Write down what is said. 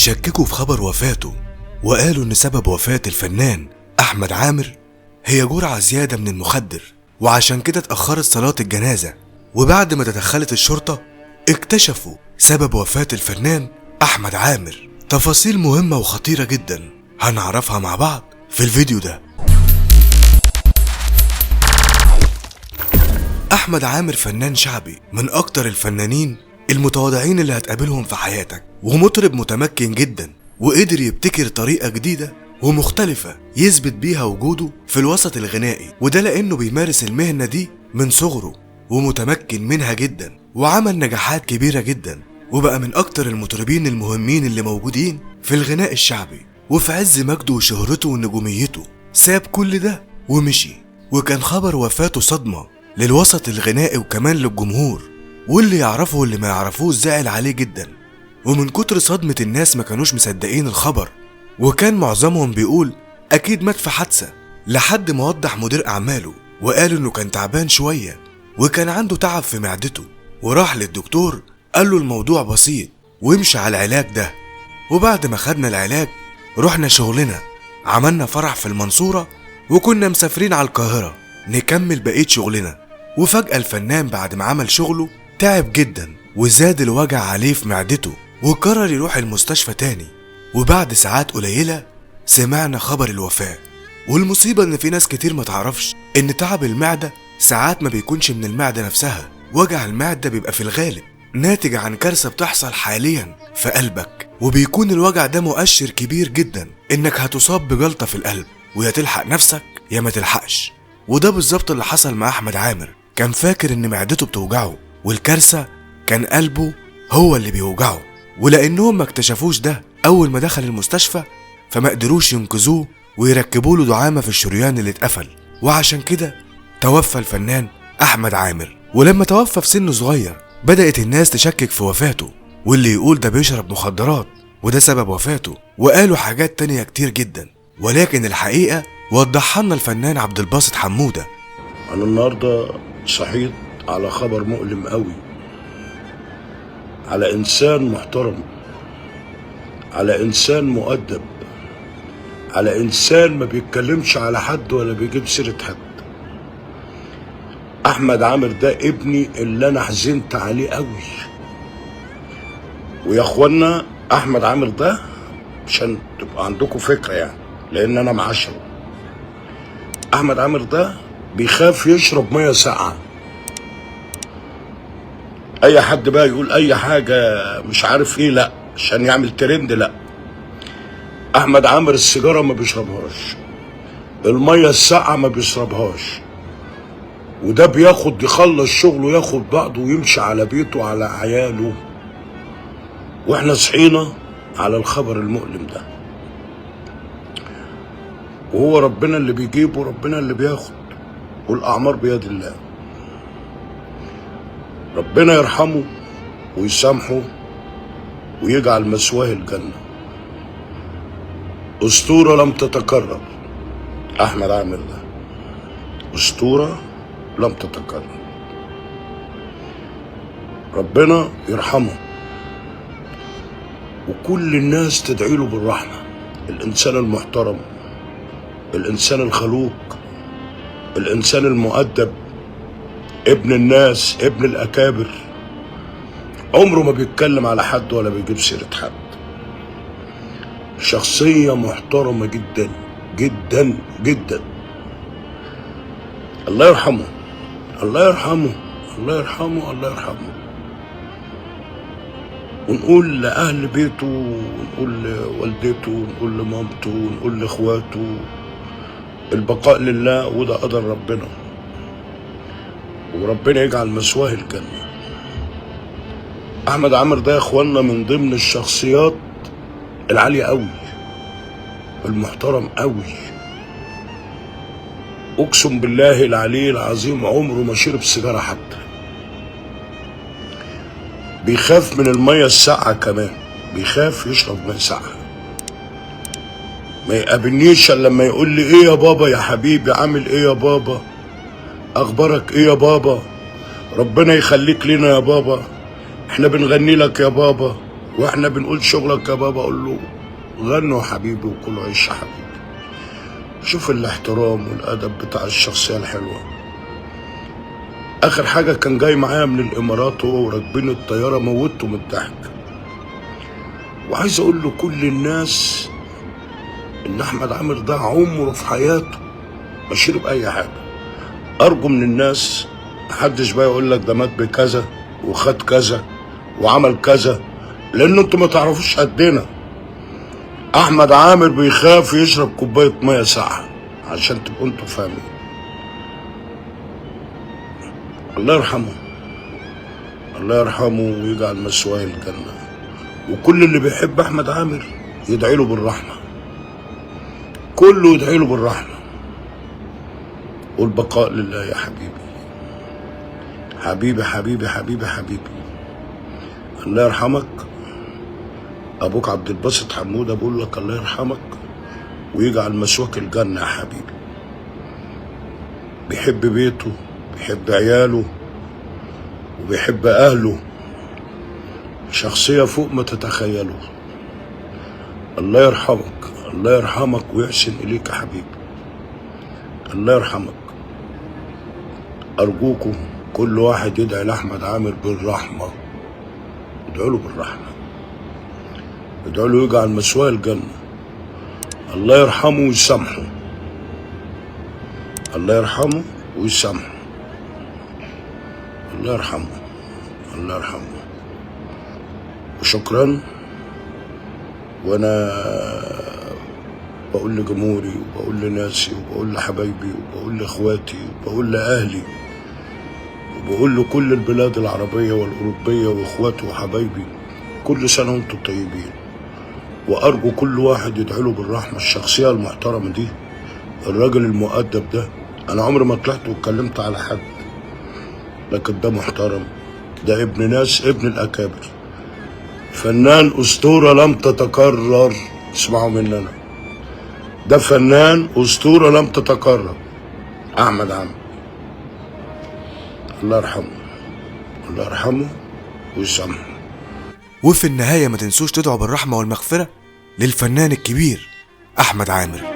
شككوا في خبر وفاته وقالوا إن سبب وفاة الفنان أحمد عامر هي جرعة زيادة من المخدر، وعشان كده اتأخرت صلاة الجنازة. وبعد ما تدخلت الشرطة اكتشفوا سبب وفاة الفنان أحمد عامر. تفاصيل مهمة وخطيرة جدا هنعرفها مع بعض في الفيديو ده. أحمد عامر فنان شعبي من أكتر الفنانين المتواضعين اللي هتقابلهم في حياتك، ومطرب متمكن جدا وقدر يبتكر طريقة جديدة ومختلفة يثبت بيها وجوده في الوسط الغنائي، وده لأنه بيمارس المهنة دي من صغره ومتمكن منها جدا، وعمل نجاحات كبيرة جدا وبقى من أكتر المطربين المهمين اللي موجودين في الغناء الشعبي. وفي عز مجده وشهرته ونجوميته ساب كل ده ومشي، وكان خبر وفاته صدمة للوسط الغنائي وكمان للجمهور، واللي يعرفه واللي ما يعرفوش زعل عليه جدا. ومن كتر صدمة الناس ما كانوش مصدقين الخبر، وكان معظمهم بيقول أكيد مات في حادثة، لحد ما وضح مدير أعماله وقال إنه كان تعبان شوية وكان عنده تعب في معدته، وراح للدكتور قال له الموضوع بسيط وامشي على العلاج ده. وبعد ما خدنا العلاج رحنا شغلنا، عملنا فرح في المنصورة وكنا مسافرين على القاهرة نكمل بقية شغلنا. وفجأة الفنان بعد ما عمل شغله تعب جدا وزاد الوجع عليه في معدته، وقرر يروح المستشفى تاني. وبعد ساعات قليلة سمعنا خبر الوفاة. والمصيبة ان في ناس كتير ما تعرفش ان تعب المعدة ساعات ما بيكونش من المعدة نفسها، وجع المعدة بيبقى في الغالب ناتج عن كارثة بتحصل حاليا في قلبك، وبيكون الوجع ده مؤشر كبير جدا انك هتصاب بجلطة في القلب، ويا تلحق نفسك يا ما تلحقش. وده بالظبط اللي حصل مع أحمد عامر. كان فاكر ان معدته بتوجعه، والكارثة كان قلبه هو اللي بيوجعه. ولانهم ما اكتشفوش ده اول ما دخل المستشفى فما قدروش ينقذوه ويركبوا له دعامة في الشريان اللي اتقفل، وعشان كده توفى الفنان أحمد عامر. ولما توفى في سن صغير بدأت الناس تشكك في وفاته، واللي يقول ده بيشرب مخدرات وده سبب وفاته، وقالوا حاجات تانية كتير جدا. ولكن الحقيقة وضحها لنا الفنان عبد الباسط حمودة. أنا النهاردة صحيت على خبر مؤلم قوي، على إنسان محترم، على إنسان مؤدب، على إنسان ما بيتكلمش على حد ولا بيجيب سيرة حد. أحمد عامر ده ابني اللي أنا حزنت عليه قوي. ويا إخوانا أحمد عامر ده عشان تبقى عندكم فكرة يعني، لأن أنا معاشره، أحمد عامر ده بيخاف يشرب مية ساقعة. أي حد بقى يقول أي حاجة مش عارف إيه، لأ عشان يعمل ترند، لأ. أحمد عامر السيجارة ما بيشربهاش، المية الساقعة ما بيشربهاش، وده بياخد يخلص شغله ياخد بعضه ويمشي على بيته وعلى عياله. واحنا صحينا على الخبر المؤلم ده، وهو ربنا اللي بيجيب وربنا اللي بياخد، والأعمار بيد الله. ربنا يرحمه ويسامحه ويجعل مثواه الجنة. أسطورة لم تتكرر، أحمد عامر ده أسطورة لم تتكرر. ربنا يرحمه وكل الناس تدعي له بالرحمة. الإنسان المحترم، الإنسان الخلوق، الإنسان المؤدب، ابن الناس، ابن الأكابر، عمره ما بيتكلم على حد ولا بيجيب سيرة حد. شخصية محترمة جدا جدا جدا. الله يرحمه، الله يرحمه، الله يرحمه، الله يرحمه. ونقول لأهل بيته، ونقول لوالدته، ونقول لمامته، ونقول لإخواته، البقاء لله، وده قدر ربنا، وربنا يجعل مثواه الجنة. أحمد عامر ده يا إخوانا من ضمن الشخصيات العالية قوي، المحترم قوي. أقسم بالله العلي العظيم عمره ما شرب سيجارة حتى. بيخاف من المية الساقعة كمان، بيخاف يشرب مية ساقعة. ما يقابلنيش الا لما يقول لي ايه يا بابا يا حبيبي، عامل ايه يا بابا، اخبارك ايه يا بابا، ربنا يخليك لنا يا بابا، احنا بنغني لك يا بابا، واحنا بنقول شغلك يا بابا، اقول له غنوا يا حبيبي وكلوا عيش يا حبيبي. شوف الاحترام والادب بتاع الشخصيه الحلوه. اخر حاجه كان جاي معايا من الامارات هو وراكبين الطياره، موته من الضحك. وعايز اقول لكل الناس ان احمد عامر ده عمره في حياته ما شرب اي حاجه. ارجو من الناس محدش بقى يقول لك ده مات بكذا وخد كذا وعمل كذا، لان انتوا ما تعرفوش قدنا. احمد عامر بيخاف يشرب كوبايه ميه ساقعه، عشان تبقوا انتوا فاهمين. الله يرحمه، الله يرحمه ويجعل مثواه الجنه. وكل اللي بيحب احمد عامر يدعي له بالرحمه، كله يدعي له بالرحمه. والبقاء لله يا حبيبي، حبيبي حبيبي حبيبي حبيبي. الله يرحمك ابوك عبد الباسط حموده، بقول لك الله يرحمك ويجعل مسواك الجنه يا حبيبي. بيحب بيته، بيحب عياله، وبيحب اهله. شخصيه فوق ما تتخيلوا. الله يرحمك، الله يرحمك ويحسن اليك يا حبيبي. الله يرحمك. ارجوكم كل واحد يدعي لاحمد عامر بالرحمه، ادعوا له بالرحمه، ادعوا له يجعل مثواه الجنه. الله يرحمه ويسامحه، الله يرحمه ويسامحه، الله يرحمه، الله يرحمه. وشكرا. وانا بقول لجمهوري وبقول لناسي وبقول لحبايبي وبقول لاخواتي وبقول لاهلي وبقول لكل البلاد العربيه والاوروبيه واخواتي وحبايبي، كل سنه وانتم طيبين. وارجو كل واحد يدعي له بالرحمه. الشخصيه المحترمه دي، الراجل المؤدب ده، انا عمري ما طلعت واتكلمت على حد، لكن ده محترم، ده ابن ناس، ابن الاكابر، فنان اسطوره لم تتكرر. اسمعوا مننا، ده فنان اسطوره لم تتكرر، احمد عامر. الله يرحمه، الله يرحمه ويسامحه. وفي النهاية ما تنسوش تدعوا بالرحمة والمغفرة للفنان الكبير أحمد عامر.